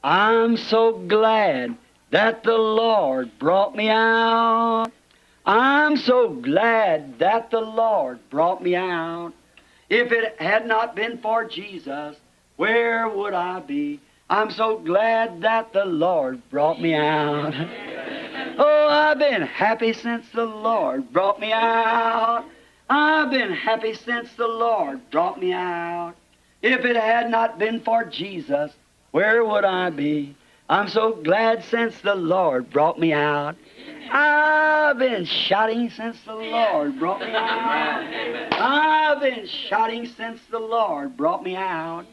I'm so glad that the Lord brought me out. I'm so glad that the Lord brought me out. If it had not been for Jesus, where would I be? I'm so glad that the Lord brought me out. Oh, I've been happy since the Lord brought me out. I've been happy since the Lord brought me out. If it had not been for Jesus, where would I be? I'm so glad since the Lord brought me out. I've been shouting since the Lord brought me out. I've been shouting since the Lord brought me out.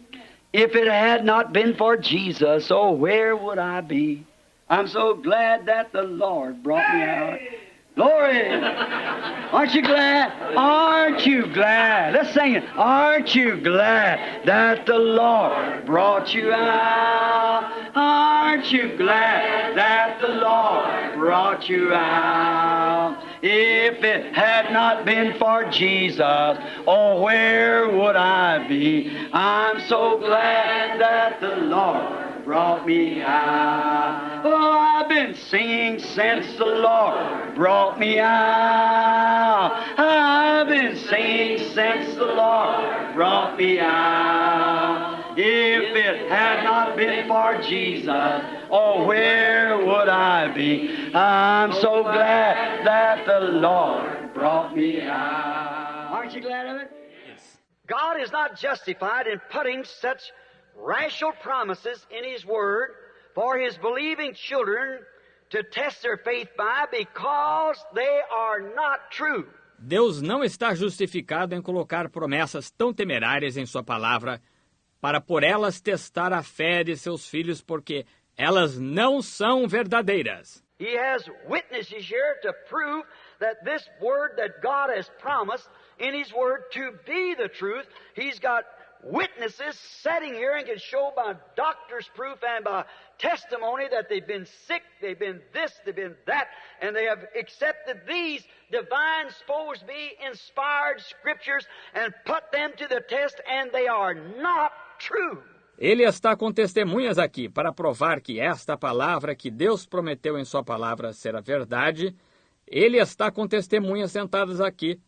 If it had not been for Jesus, oh, where would I be? I'm so glad that the Lord brought me out. Glory! Aren't you glad? Aren't you glad? Let's sing it. Aren't you glad that the Lord brought you out? Aren't you glad that the Lord brought you out? If it had not been for Jesus, oh, where would I be? I'm so glad that the Lord brought me out. Oh, I've been singing since the Lord brought me out. I've been singing since the Lord brought me out. If it had not been for Jesus, oh, where would I be? I'm so glad that the Lord brought me out. Aren't you glad of it? Yes. God is not justified in putting such rational promises in His Word for His believing children to test their faith by, because they are not true. Deus não está justificado em colocar promessas tão temerárias em sua palavra para por elas testar a fé de seus filhos, porque elas não são verdadeiras. He has witnesses here to prove that this Word that God has promised in His Word to be the truth. He's got witnesses sitting here and can show by doctor's proof and by testimony that they've been sick, they've been this, they've been that, and they have accepted these divine, supposed to be inspired scriptures and put them to the test, and they are not true. Ele está com testemunhas aqui para provar que esta palavra que Deus prometeu em sua palavra será verdade. Ele está com testemunhas sentadas aqui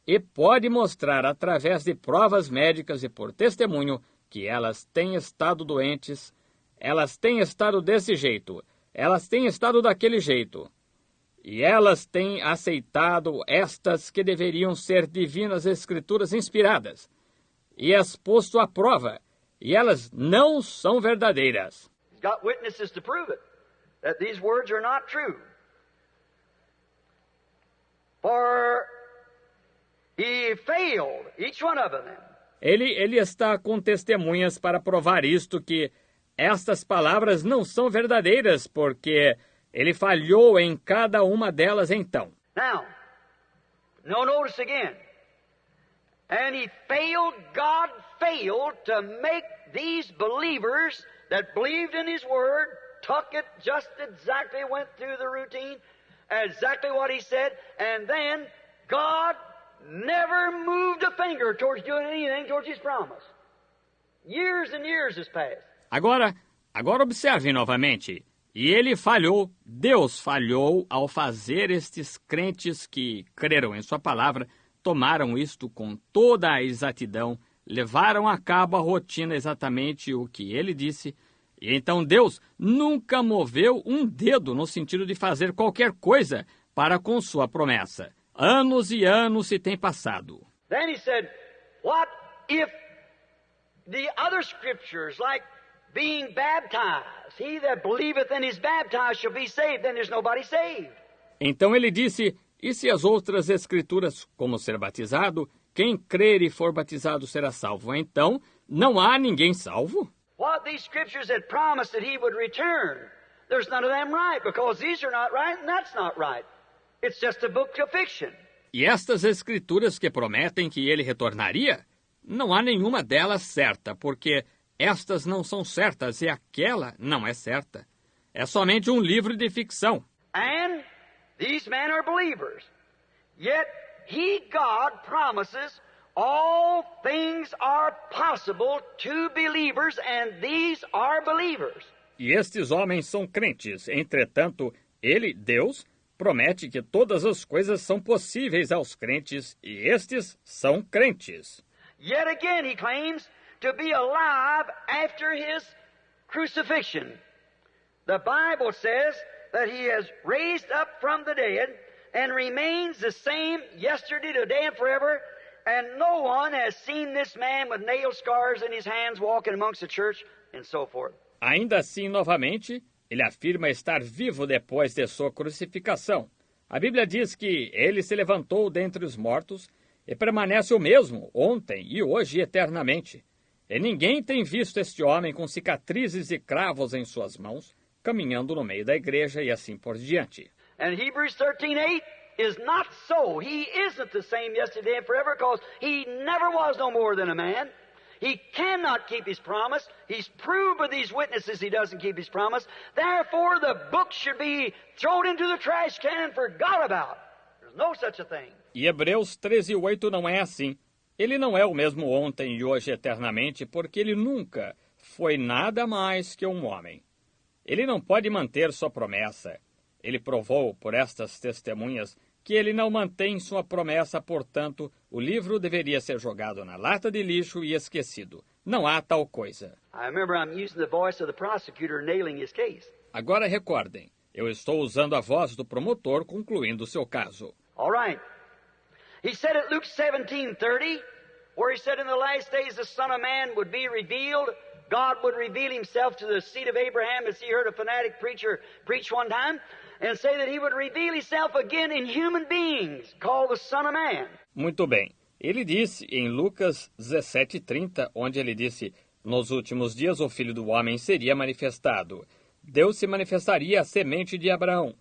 e pode mostrar através de provas médicas e por testemunho que elas têm estado doentes, elas têm estado desse jeito, elas têm estado daquele jeito. E elas têm aceitado estas que deveriam ser divinas escrituras inspiradas e as posto à prova, e elas não são verdadeiras. He's got witnesses to prove it, that these words are not true. For he failed, each one of them. Ele está com testemunhas para provar isto, que estas palavras não são verdadeiras, porque ele falhou em cada uma delas então. Now, no notice again. And he failed, God failed to make these believers that believed in His Word, took it just exactly, went through the routine, exactly what He said, and then God never moved a finger towards doing anything towards His promise. Years and years has passed. Agora observe novamente. E ele falhou, Deus falhou ao fazer estes crentes que creram em sua palavra, tomaram isto com toda a exatidão, levaram a cabo a rotina exatamente o que ele disse, e então Deus nunca moveu um dedo no sentido de fazer qualquer coisa para com sua promessa. Anos e anos se têm passado. Then he said, what if the other scriptures, like being baptized, he that believeth and is baptized shall be saved, then there's nobody saved. Então ele disse, e se as outras escrituras, como ser batizado, quem crer e for batizado será salvo, então não há ninguém salvo? What these scriptures had promised that he would return, there's none of them right, because these are not right and that's not right. It's just a book of fiction. E estas escrituras que prometem que ele retornaria, não há nenhuma delas certa, porque estas não são certas e aquela não é certa. É somente um livro de ficção. And these men are believers. Yet He, God, promises all things are possible to believers, and these are believers. E estes homens são crentes. Entretanto, ele, Deus, promete que todas as coisas são possíveis aos crentes, e estes são crentes. Yet again he claims to be alive after his crucifixion. The Bible says that he has raised up from the dead and remains the same yesterday, today, and forever, and no one has seen this man with nail scars in his hands walking amongst the church and so forth. Ainda assim, novamente, ele afirma estar vivo depois de sua crucificação. A Bíblia diz que ele se levantou dentre os mortos e permanece o mesmo ontem e hoje eternamente. E ninguém tem visto este homem com cicatrizes e cravos em suas mãos, caminhando no meio da igreja e assim por diante. And Hebrews 13:8 is not so. He isn't the same yesterday and forever because he never was no more than a man. He cannot keep his promise. He's proved by these witnesses he doesn't keep his promise. Therefore, the book should be thrown into the trash can and forgot about. There's no such a thing. E Hebreus 13:8 não é assim. Ele não é o mesmo ontem e hoje eternamente, porque ele nunca foi nada mais que um homem. Ele não pode manter sua promessa. Ele provou por estas testemunhas que ele não mantém sua promessa, portanto, o livro deveria ser jogado na lata de lixo e esquecido. Não há tal coisa. I remember I'm using the voice of the prosecutor nailing his case. Agora recordem, eu estou usando a voz do promotor concluindo seu caso. All right. He said at Luke 17:30, where he said in the last days the Son of Man would be revealed, God would reveal himself to the seed of Abraham, as he heard a fanatic preacher preach one time, and say that he would reveal himself again in human beings, called the Son of Man. Muito bem. Ele disse em Lucas 17:30, onde ele disse, nos últimos dias o Filho do Homem seria manifestado. Deus se manifestaria à semente de Abraão.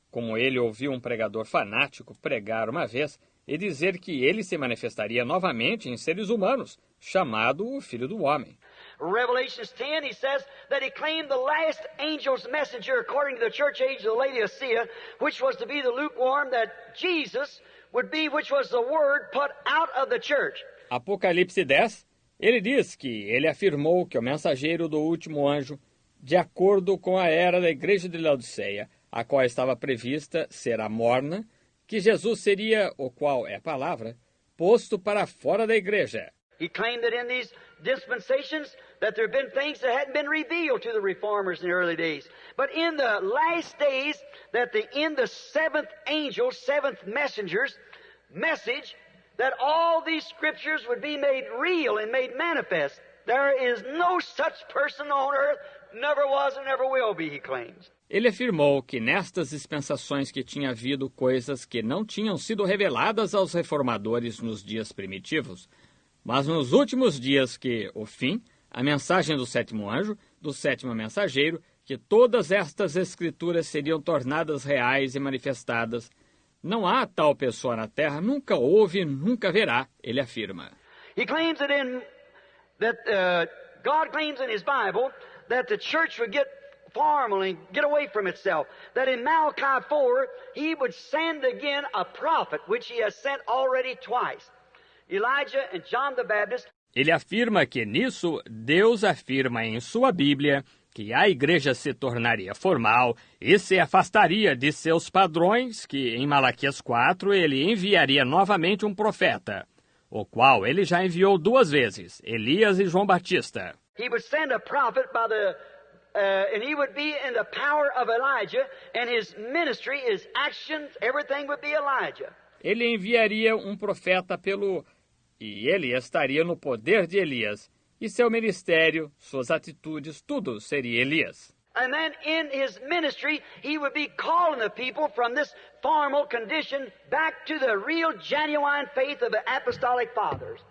Como ele ouviu um pregador fanático pregar uma vez e dizer que ele se manifestaria novamente em seres humanos, chamado o Filho do Homem. Revelations 10, he says that he claimed the last angel's messenger according to the church age of Laodicea, which was to be the lukewarm, that Jesus would be, which was the word put out of the church. Apocalipse 10, ele diz que ele afirmou que o mensageiro do último anjo, de acordo com a era da igreja de Laodiceia, a qual estava prevista ser a morna, que Jesus seria, o qual é a palavra, posto para fora da igreja. He claimed that in these dispensations that there have been things that hadn't been revealed to the reformers in the early days. But in the last days, that in the seventh angel, seventh messenger's message, that all these scriptures would be made real and made manifest. There is no such person on earth, never was and never will be, he claims. Ele afirmou que nestas dispensações que tinha havido coisas que não tinham sido reveladas aos reformadores nos dias primitivos, mas nos últimos dias que, o fim, a mensagem do sétimo anjo, do sétimo mensageiro, que todas estas escrituras seriam tornadas reais e manifestadas. Não há tal pessoa na terra, nunca houve, nunca haverá, ele afirma. He claims God claims in his Bible that the church would get formal and get away from itself. That in Malachi 4, he would send again a prophet, which he has sent already twice. Elijah and John the Baptist. Ele afirma que nisso Deus afirma em sua Bíblia que a igreja se tornaria formal e se afastaria de seus padrões, que em Malaquias 4 ele enviaria novamente um profeta, o qual ele já enviou 2 vezes, Elias e João Batista. He would send a prophet by the and he would be in the power of Elijah, and his ministry, his actions, everything would be Elijah. Ele enviaria um profeta e ele estaria no poder de Elias, e seu ministério, suas atitudes, tudo seria Elias. And then in his ministry, he would be calling the people from this formal condition back to the real, genuine faith of the apostolic fathers.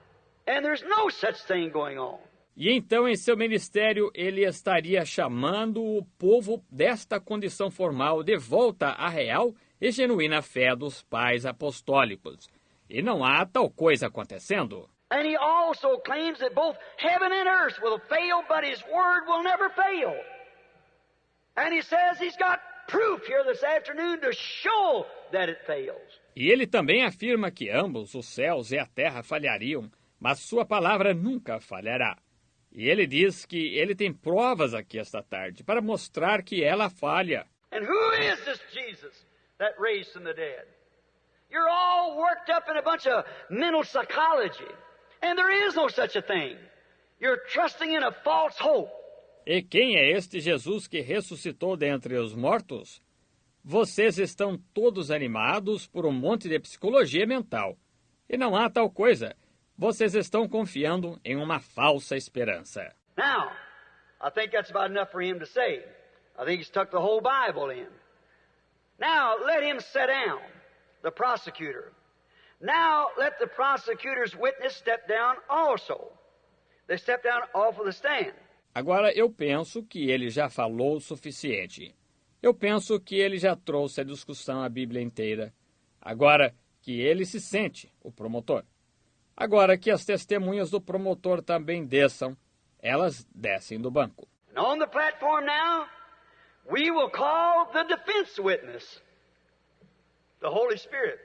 And there's no such thing going on. E então, em seu ministério, ele estaria chamando o povo desta condição formal de volta à real e genuína fé dos pais apostólicos. E não há tal coisa acontecendo. And he also claims that both heaven and earth will fail, but his word will never fail. And he says he's got proof here this afternoon to show that it fails. E ele também afirma que ambos, os céus e a terra, falhariam, mas sua palavra nunca falhará. E ele diz que ele tem provas aqui esta tarde para mostrar que ela falha. And who is this Jesus that raised from the dead? You're all worked up in a bunch of mental psychology. And there is no such a thing. You're trusting in a false hope. E quem é este Jesus que ressuscitou dentre os mortos? Vocês estão todos animados por um monte de psicologia mental. E não há tal coisa. Vocês estão confiando em uma falsa esperança. Now, I think that's about enough for him to say. I think he's tucked the whole Bible in. Now, let him sit down, the prosecutor. Now, let the prosecutor's witness step down also. They step down off of the stand. Agora, eu penso que ele já falou o suficiente. Eu penso que ele já trouxe a discussão à Bíblia inteira. Agora, que ele se sente, o promotor. Agora que as testemunhas do promotor também desçam, elas descem do banco. And on the platform now, we will call the defense witness, the Holy Spirit.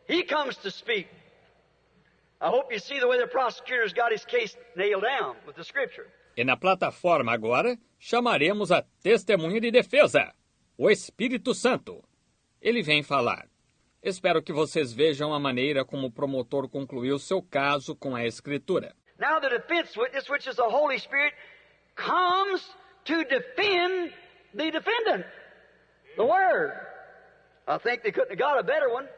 He comes to speak. I hope you see the way the prosecutor's got his case nailed down with the Scripture. E na plataforma agora, chamaremos a testemunha de defesa, o Espírito Santo. Ele vem falar. Espero que vocês vejam a maneira como o promotor concluiu seu caso com a Escritura. Now the defense witness, which is the Holy Spirit, comes to defend the defendant, the Word. I think they couldn't have got a better one.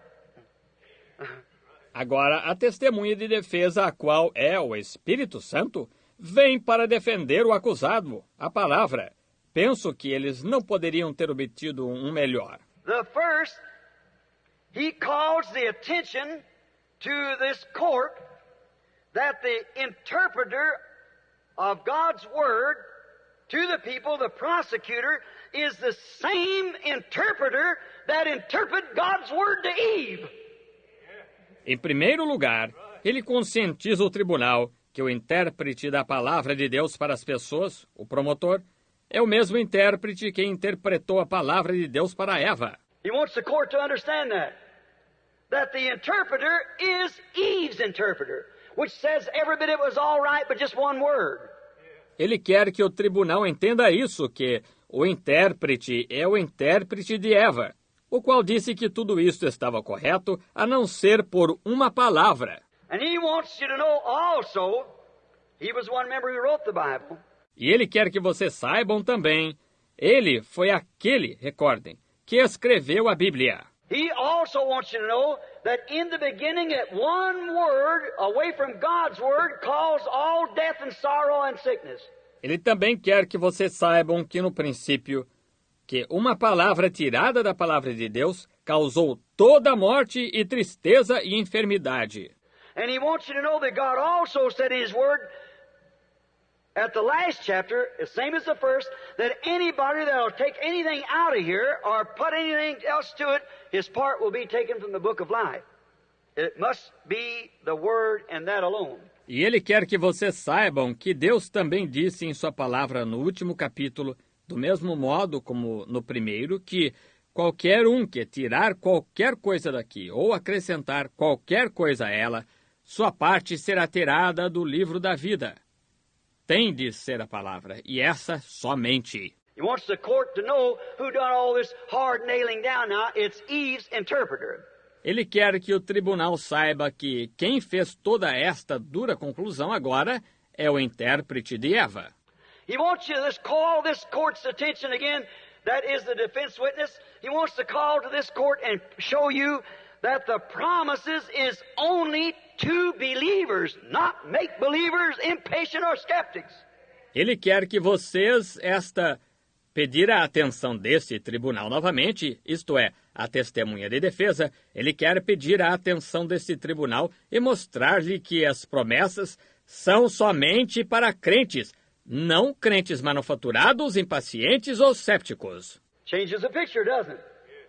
Agora, a testemunha de defesa, a qual é o Espírito Santo, vem para defender o acusado, a palavra. Penso que eles não poderiam ter obtido um melhor. The first, he calls the attention to this court that the interpreter of God's Word to the people, the prosecutor, is the same interpreter that interpreted God's Word to Eve. Em primeiro lugar, ele conscientiza o tribunal que o intérprete da palavra de Deus para as pessoas, o promotor, é o mesmo intérprete que interpretou a palavra de Deus para Eva. He wants the court to understand that the interpreter is Eve's interpreter, which says every bit it was all right but just one word. Ele quer que o tribunal entenda isso, que o intérprete é o intérprete de Eva, o qual disse que tudo isto estava correto, a não ser por uma palavra. And he wants you to know also, he was one member who wrote the Bible. E ele quer que vocês saibam também, ele foi aquele, recordem, que escreveu a Bíblia. He also wants you to know that in the beginning, that one word away from God's Word caused all death and sorrow and sickness. Ele também quer que vocês saibam que no princípio, que uma palavra tirada da palavra de Deus causou toda a morte e tristeza e enfermidade. And he wants you to know that God also said in His Word, at the last chapter, the same as the first, that anybody that will take anything out of here or put anything else to it, his part will be taken from the book of life. It must be the Word and that alone. E ele quer que vocês saibam que Deus também disse em sua palavra no último capítulo, do mesmo modo como no primeiro, que qualquer um que tirar qualquer coisa daqui ou acrescentar qualquer coisa a ela, sua parte será tirada do livro da vida. Tem de ser a palavra, e essa somente. He wants the court to know who done all this hard nailing down now. It's Eve's interpreter. Ele quer que o tribunal saiba que quem fez toda esta dura conclusão agora é o intérprete de Eva. He wants you to call this court's attention again, that is the defense witness. He wants to call to this court and show you that the promises is only to believers, not make-believers, impatient or skeptics. Ele quer que vocês pedir a atenção deste tribunal novamente, isto é, a testemunha de defesa. Ele quer pedir a atenção deste tribunal e mostrar-lhe que as promessas são somente para crentes, não crentes manufaturados, impacientes ou sépticos. Changes the picture, doesn't it?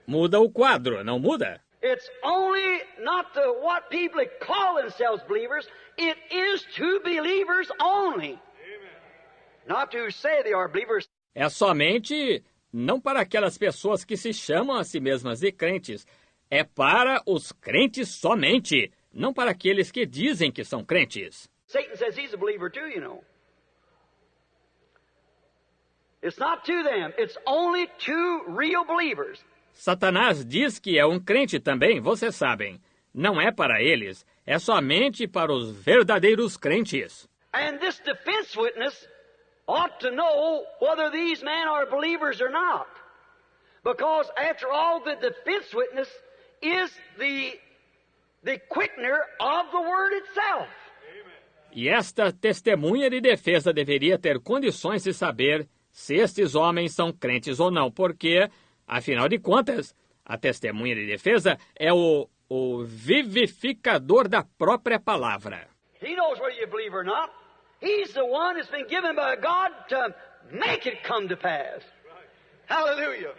Muda o quadro, não muda? It's only not to what people call themselves believers. It is to believers only. Not to say they are believers. É somente, não para aquelas pessoas que se chamam a si mesmas de crentes. É para os crentes somente, não para aqueles que dizem que são crentes. Satan says he's a believer too, you know. It's not to them. It's only to real believers. Satanás diz que é um crente também, vocês sabem. Não é para eles, é somente para os verdadeiros crentes. And this defense witness ought to know whether these men are believers or not. Because after all, the defense witness is the quickener of the word itself. E esta testemunha de defesa deveria ter condições de saber se estes homens são crentes ou não, porque, afinal de contas, a testemunha de defesa é o vivificador da própria palavra. He knows whether you believe or not. He's the one that's been given by God to make it come to pass. Hallelujah.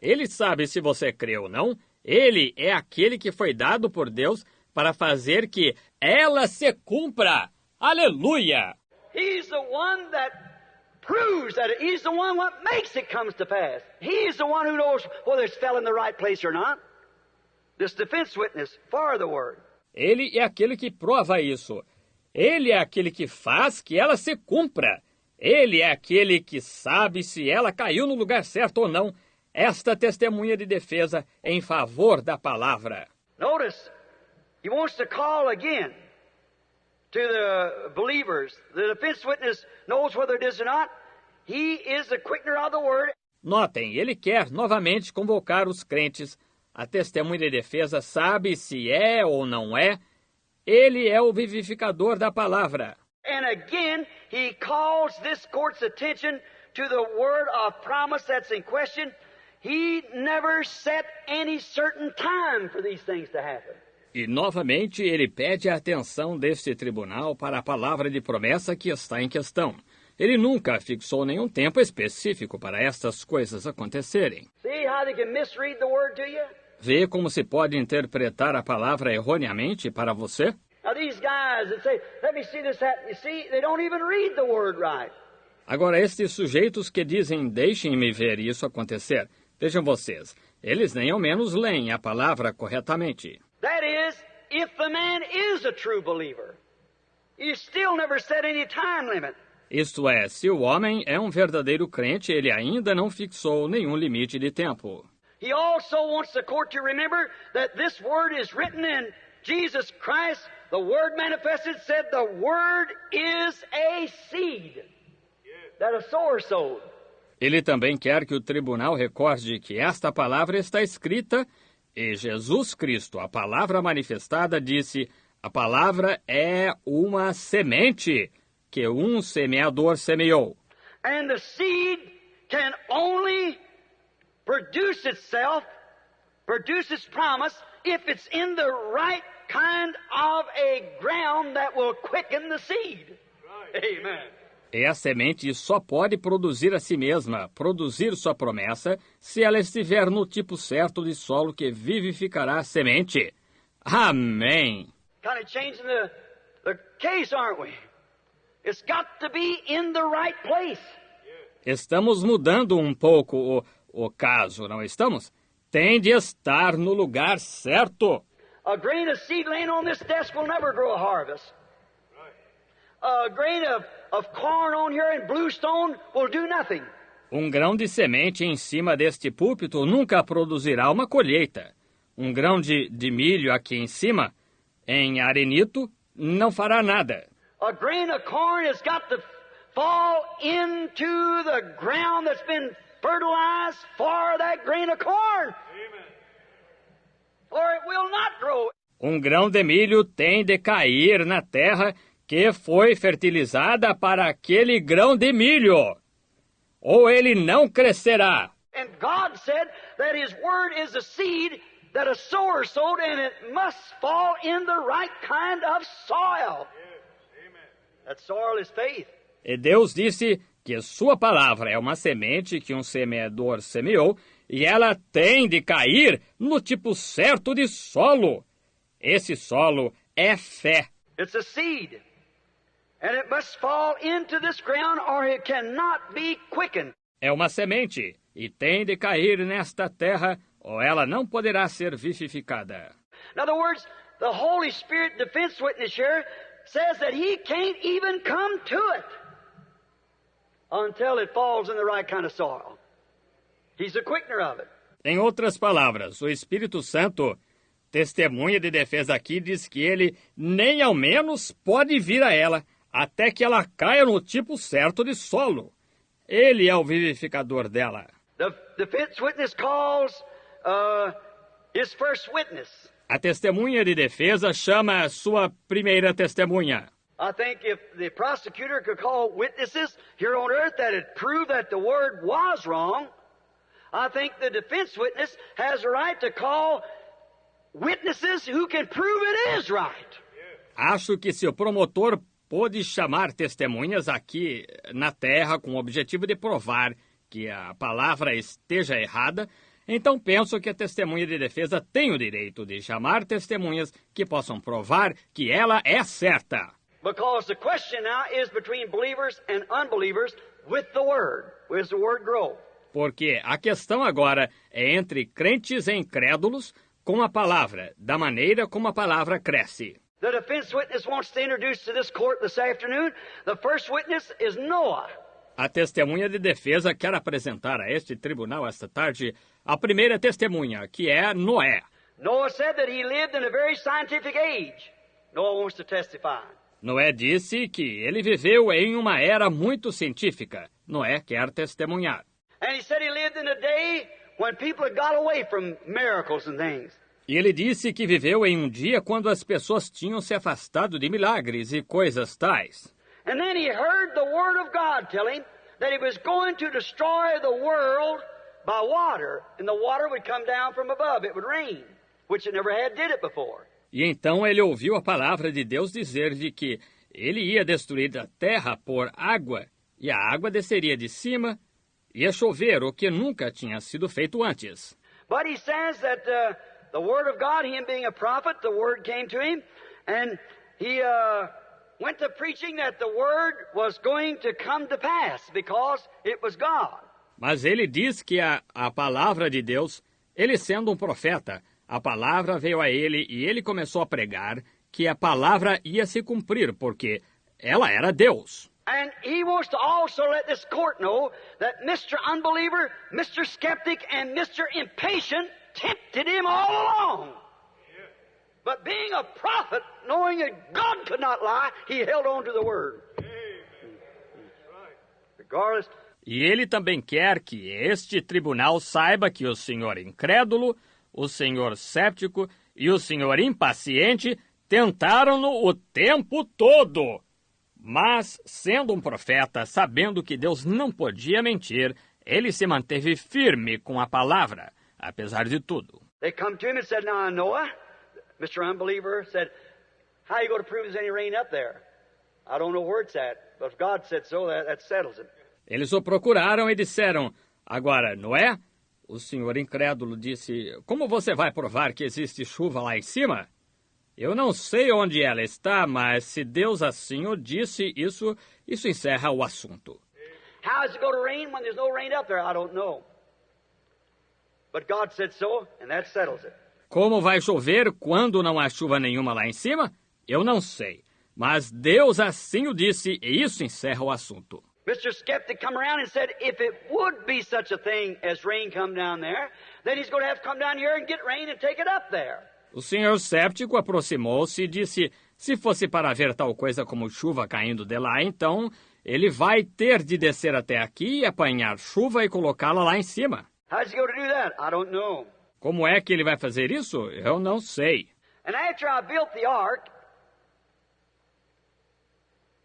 Ele sabe se você crê ou não. Ele é aquele que foi dado por Deus para fazer que ela se cumpra. Aleluia! He's the one that proves that he's the one what makes it comes to pass. He's the one who knows whether it's fell in the right place or not. This defense witness for the word. Ele é aquele que prova isso. Ele é aquele que faz que ela se cumpra. Ele é aquele que sabe se ela caiu no lugar certo ou não. Esta testemunha de defesa em favor da palavra. Notice, he wants to call again to the believers. The defense witness knows whether it is or not. He is the quickener of the word. Notem, ele quer novamente convocar os crentes. A testemunha de defesa sabe se é ou não é. Ele é o vivificador da palavra. And again, he calls this court's attention to the word of promise that's in question. He never set any certain time for these things to happen. E novamente ele pede a atenção deste tribunal para a palavra de promessa que está em questão. Ele nunca fixou nenhum tempo específico para estas coisas acontecerem. See how they can misread the word to you? Vê como se pode interpretar a palavra erroneamente para você? Now these guys that say, let me see this happen. You see, they don't even read the word right. Agora, estes sujeitos que dizem, deixem-me ver isso acontecer. Vejam vocês, eles nem ao menos leem a palavra corretamente. That is, if the man is a true believer, you still never set any time limit. Isto é, se o homem é um verdadeiro crente, ele ainda não fixou nenhum limite de tempo. He also wants the court to remember that this word is written in Jesus Christ. The word manifested said the word is a seed that a sower sowed. Ele também quer que o tribunal recorde que esta palavra está escrita e Jesus Cristo, a palavra manifestada, disse: a palavra é uma semente que um semeador semeou. And the seed can only produce itself, produce its promise, if it's in the right kind of a ground that will quicken the seed. Right. Amen. E a semente só pode produzir a si mesma, produzir sua promessa, se ela estiver no tipo certo de solo que vivificará a semente. Amém! Kind of changing the case, aren't we? It's got to be in the right place. Estamos mudando um pouco o caso, não estamos? Tem de estar no lugar certo. A grain of seed laying on this desk will never grow a harvest. A grain of corn on here in Bluestone will do nothing. Um grão de semente em cima deste púlpito nunca produzirá uma colheita. Um grão de milho aqui em cima, em Arenito, não fará nada. A grain of corn has got to fall into the ground that's been fertilized for that grain of corn. Amen. Or it will not grow. Um grão de milho tem de cair na terra que foi fertilizada para aquele grão de milho, ou ele não crescerá. And God said that His word is a seed that a sower sowed, and it must fall in the right kind of soil. That soil is faith. E Deus disse que sua palavra é uma semente que um semeador semeou, e ela tem de cair no tipo certo de solo. Esse solo é fé. It's a seed. And it must fall into this ground or it cannot be quickened. É uma semente e tem de cair nesta terra ou ela não poderá ser vivificada. In other words, the Holy Spirit defense witness here says that he can't even come to it until it falls in the right kind of soil. He's the quickener of it. Em outras palavras, o Espírito Santo, testemunha de defesa aqui, diz que ele nem ao menos pode vir a ela até que ela caia no tipo certo de solo. Ele é o vivificador dela. The defense witness calls his first witness. A testemunha de defesa chama a sua primeira testemunha. I think if the prosecutor could call witnesses here on earth that had proved that the word was wrong, I think the defense witness has a right to call witnesses who can prove it is right. Acho que se o promotor pôde chamar testemunhas aqui na Terra com o objetivo de provar que a palavra esteja errada, então penso que a testemunha de defesa tem o direito de chamar testemunhas que possam provar que ela é certa. Because the question now is between believers and unbelievers with the Word. Where's the Word grow? Porque a questão agora é entre crentes e incrédulos com a palavra, da maneira como a palavra cresce. The defense witness wants to introduce to this court this afternoon. The first witness is Noah. A testemunha de defesa quer apresentar a este tribunal esta tarde a primeira testemunha, que é Noé. Noah said that he lived in a very scientific age. Noah wants to testify. Noé disse que ele viveu em uma era muito científica. Noé quer testemunhar. And he said he lived in a day when people had got away from miracles and things. E ele disse que viveu em um dia quando as pessoas tinham se afastado de milagres e coisas tais. And then he heard the word of God tell him that he was going to destroy the world by water, and the water would come down from above. It would rain, which it never had did it before. E então ele ouviu a palavra de Deus dizer-lhe que ele ia destruir a terra por água, e a água desceria de cima, ia chover, o que nunca tinha sido feito antes. But he says that the word of God, him being a prophet, the word came to him, and he went to preaching that the word was going to come to pass because it was God. Mas ele diz que a palavra de Deus, ele sendo um profeta, a palavra veio a ele e ele começou a pregar que a palavra ia se cumprir, porque ela era Deus. And he wants to also let this court know that Mr. Unbeliever, Mr. Skeptic, and Mr. Impatient tempted him all along. But being a prophet, knowing that God could not lie, he held on to the word. Regardless. E ele também quer que este tribunal saiba que o senhor incrédulo, o senhor céptico e o senhor impaciente tentaram-no o tempo todo. Mas, sendo um profeta, sabendo que Deus não podia mentir, ele se manteve firme com a palavra, apesar de tudo. They come to him and said, "Now, Noah," Mr. Unbeliever said, "How are you going to prove there's any rain up there? I don't know where it's at, but if God said so, that settles it." Eles o procuraram e disseram, agora, Noé? O senhor incrédulo disse, como você vai provar que existe chuva lá em cima? Eu não sei onde ela está, mas se Deus assim o disse, isso encerra o assunto. How is it going to rain when there's no rain up there? I don't know. But God said so, and that settles it. Como vai chover quando não há chuva nenhuma lá em cima? Eu não sei. Mas Deus assim o disse, e isso encerra o assunto. Mr. Skeptic come around and said, if it would be such a thing as rain come down there, then he's going to have to come down here and get rain and take it up there. O senhor céptico aproximou-se e disse, se fosse para ver tal coisa como chuva caindo de lá, então ele vai ter de descer até aqui e apanhar chuva e colocá-la lá em cima. How's he going to do that? I don't know. Como é que ele vai fazer isso? Eu não sei. And after I built the ark,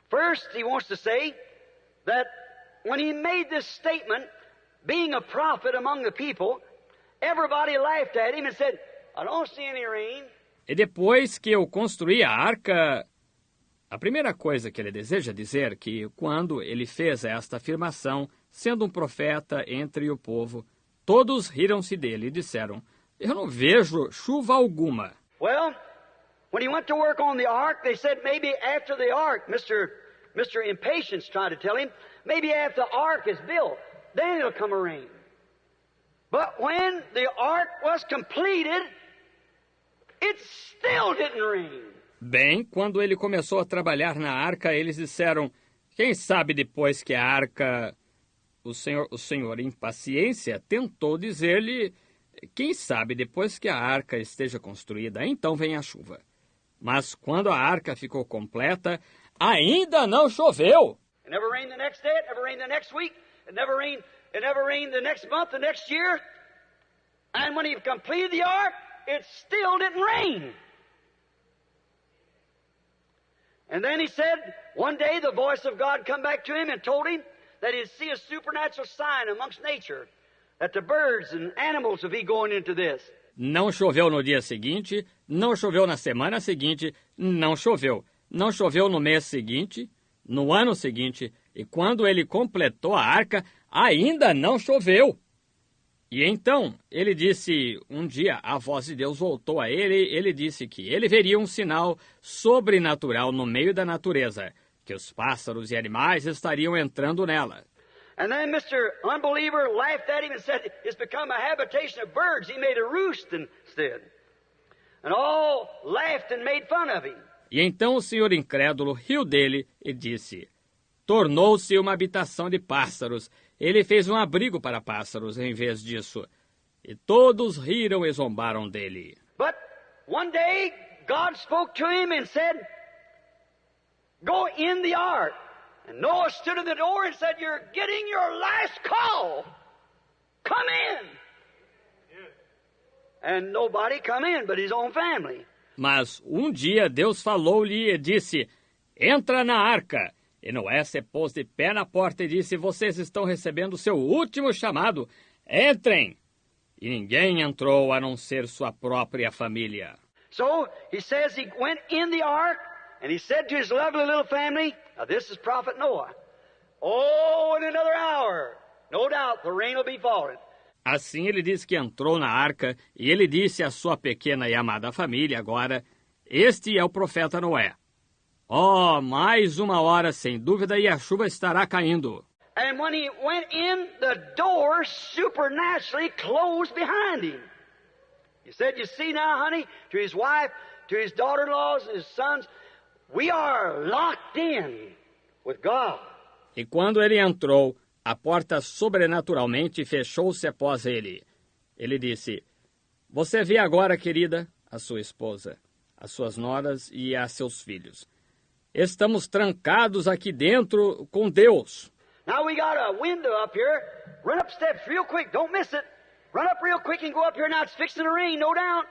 first he wants to say that when he made this statement, being a prophet among the people, everybody laughed at him and said, I don't see any rain. E depois que eu construí a arca, a primeira coisa que ele deseja dizer que quando ele fez esta afirmação, sendo um profeta entre o povo, todos riram-se dele e disseram, eu não vejo chuva alguma. Well, when he went to work on the ark, they said maybe after the ark, Mr. Impatience tried to tell him, maybe after the ark is built, then it'll come a rain. But when the ark was completed, it still didn't rain. Bem, quando ele começou a trabalhar na arca, eles disseram, quem sabe depois que a arca... O senhor, em paciência, tentou dizer-lhe, quem sabe depois que a arca esteja construída, então vem a chuva. Mas quando a arca ficou completa, ainda não choveu. It never rained the next day, it never rained the next week, it never rained the next month, the next year. And when he completed the ark, it still didn't rain. And then he said, one day the voice of God come back to him and told him that he'd see a supernatural sign amongst nature, that the birds and animals would be going into this. Não choveu no dia seguinte, não choveu na semana seguinte, não choveu. Não choveu no mês seguinte, no ano seguinte, e quando ele completou a arca, ainda não choveu. E então, ele disse, um dia a voz de Deus voltou a ele disse que ele veria um sinal sobrenatural no meio da natureza, que os pássaros e animais estariam entrando nela. And then Mr. Unbeliever laughed at him and said, it's become a habitation of birds. He made a roost instead. And all laughed and made fun of him. E então o senhor incrédulo riu dele e disse, tornou-se uma habitação de pássaros. Ele fez um abrigo para pássaros em vez disso. E todos riram e zombaram dele. But one day God spoke to him and said, go in the ark. And Noah stood at the door and said, you're getting your last call. Come in. And nobody come in but his own family. Mas um dia Deus falou-lhe e disse, entra na arca. E Noé se pôs de pé na porta e disse, vocês estão recebendo seu último chamado. Entrem. E ninguém entrou a não ser sua própria família. So he says he went in the ark and he said to his lovely little family, now this is Prophet Noah, oh, in another hour, no doubt the rain will be falling. Assim ele diz que entrou na arca e ele disse à sua pequena e amada família agora, este é o profeta Noé. Oh, mais uma hora sem dúvida e a chuva estará caindo. And when he went in, the door supernaturally closed behind him. He said, you see now, honey, to his wife, to his daughter-in-laws, his sons, we are locked in with God. E quando ele entrou, a porta sobrenaturalmente fechou-se após ele. Ele disse, você vê agora, querida, a sua esposa, as suas noras e a seus filhos. Estamos trancados aqui dentro com Deus. Now we got a window up here. Run up steps real quick. Don't miss it. Run up real quick and go up here. Now it's fixing to rain, no doubt.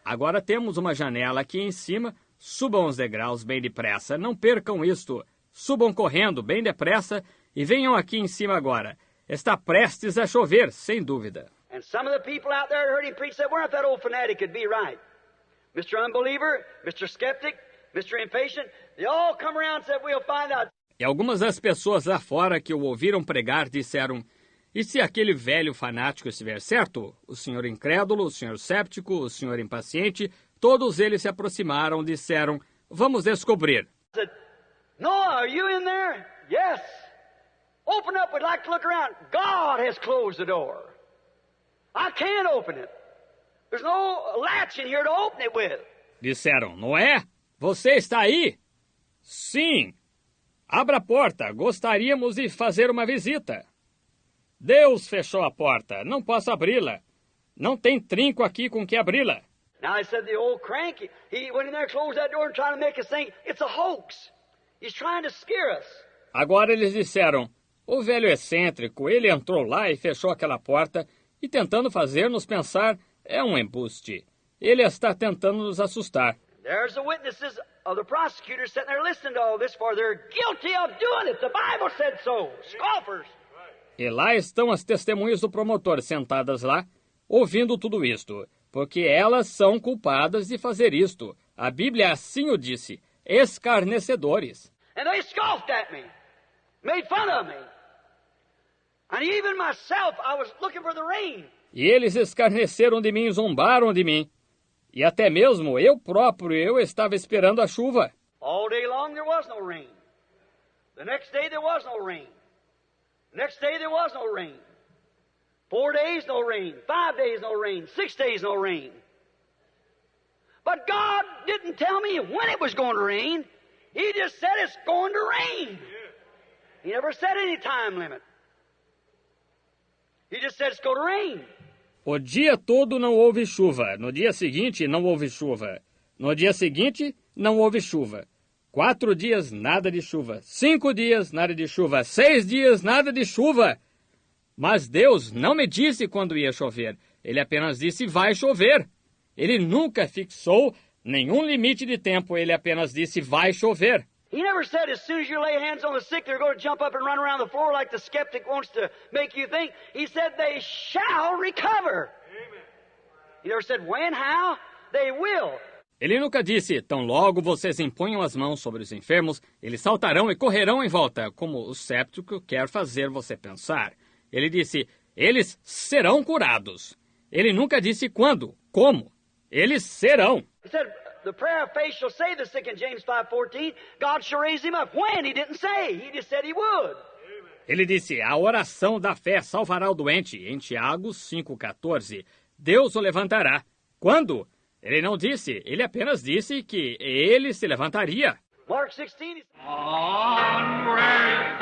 Agora temos uma janela aqui em cima. Subam os degraus bem depressa. Não percam isto. Subam correndo bem depressa e venham aqui em cima agora. Está prestes a chover, sem dúvida. And some of the people out there heard him preach said, wonder if that old fanatic could be right. Mr. Unbeliever, Mr. Skeptic, Mr. Impatient, they all come around and said, we'll find out. E algumas das pessoas lá fora que o ouviram pregar disseram, e se aquele velho fanático estiver certo? O senhor incrédulo, o senhor séptico, o senhor impaciente, todos eles se aproximaram e disseram, vamos descobrir. I said, Noah, are you in there? Yes. Open up, we'd like to look around. God has closed the door. I can't open it. There's no latch in here to open it with. Disseram, Noé, você está aí? Sim. Abra a porta, gostaríamos de fazer uma visita. Deus fechou a porta, não posso abri-la. Não tem trinco aqui com que abri-la. Now he said the old crank, he went in there, closed that door and tried to make us think it's a hoax. He's trying to scare us. Agora eles disseram, o velho excêntrico, ele entrou lá e fechou aquela porta e tentando fazer-nos pensar, é um embuste. Ele está tentando nos assustar. There's the witnesses of the prosecutors sitting there listening to all this, for they're guilty of doing it. The Bible said so. Scoffers. E lá estão as testemunhas do promotor sentadas lá, ouvindo tudo isto, porque elas são culpadas de fazer isto. A Bíblia assim o disse, escarnecedores. And they scoffed at me, made fun of me. And even myself, I was looking for the rain. E eles escarneceram de mim, zombaram de mim. E até mesmo eu próprio, eu estava esperando a chuva. All day long there was no rain. The next day there was no rain. Next day there was no rain. 4 days no rain. 5 days no rain. 6 days no rain. But God didn't tell me when it was going to rain. He just said it's going to rain. He never said any time limit. He just said it's going to rain. O dia todo não houve chuva. No dia seguinte, não houve chuva. No dia seguinte, não houve chuva. 4 dias, nada de chuva. 5 dias, nada de chuva. 6 dias, nada de chuva. Mas Deus não me disse quando ia chover. Ele apenas disse, vai chover. Ele nunca fixou nenhum limite de tempo. Ele apenas disse, vai chover. He never said as soon as you lay hands on the sick, they're going to jump up and run around the floor like the skeptic wants to make you think. He said they shall recover. Amen. He never said when, how, they will. Ele nunca disse, tão logo vocês imponham as mãos sobre os enfermos, eles saltarão e correrão em volta, como o séptico quer fazer você pensar. Ele disse, eles serão curados. Ele nunca disse quando, como. Eles serão. He said, the prayer of faith shall save the sick in James 5:14. God shall raise him up. When? He didn't say. He just said he would. Ele disse, a oração da fé salvará o doente, em Tiago 5,14. Deus o levantará. Quando? Ele não disse, ele apenas disse que ele se levantaria. Mark 16. Onward.